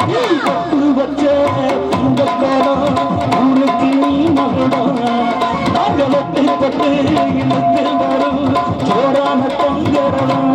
வச்ச இந்த கோலம் ஊருக்கு நீ மகுடம் நாங்களத்தை பட்டு இழுத்து வரும் சோறான தொங்கரம்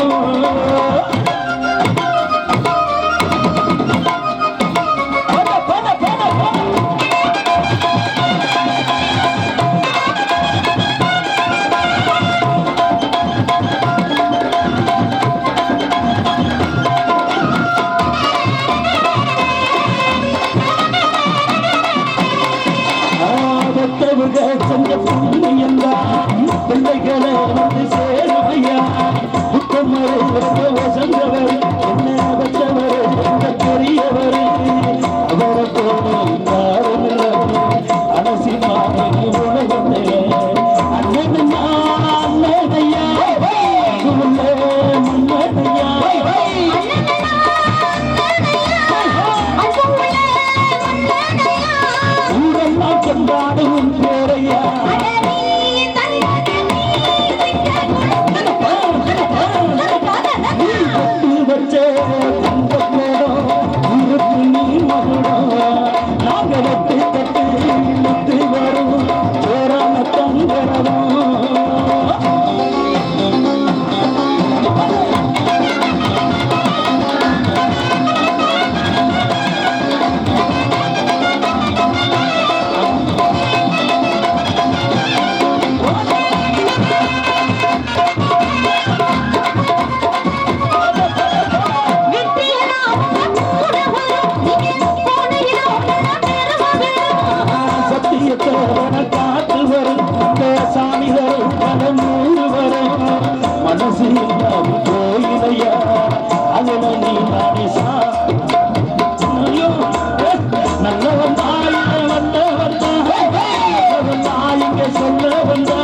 பிள்ளைகளை வந்து சேருமையா புத்தமரை வசந்தவர் என்ன வச்சவர் எந்த பெரியவர் அவரை போலும் யாரும் அலசி மாறி உலகத்திலே அண்ணனையா அண்ணனையா மன்னனையா ஊரெல்லாம் கொண்டாடும் பேரையா காத்து வரும் சாமி வரும் மனநூறு வரும் மனசு கோயிலையா அதுல நீ நாடிசா நல்லவன் வந்தவன் இங்க சொல்ல வந்தா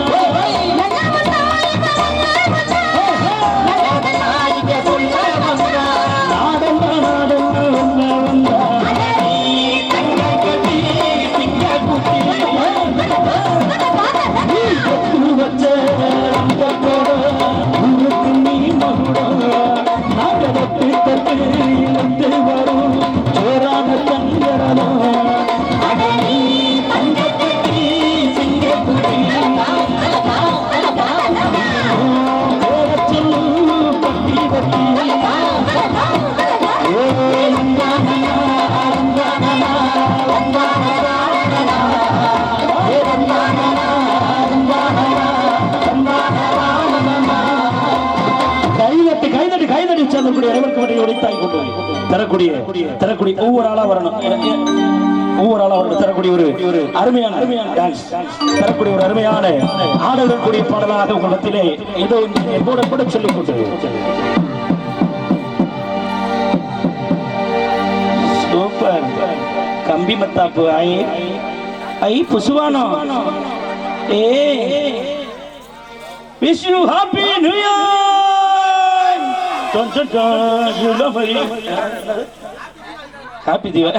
தரக்கூடிய ஒவ்வொரு ஆளா வரணும் தரக்கூடிய ஒரு அருமையான டான்ஸ் தரக்கூடிய ஒரு அருமையான ஆடக்கூடிய பாடலாக உங்களிடத்திலே ஏதோ கூட சொல்லிக் கொண்டு சூப்பர் கம்பி மத்தாப்பு ஐ புசுவானோ ஏ wish you happy new year Happy Diwali.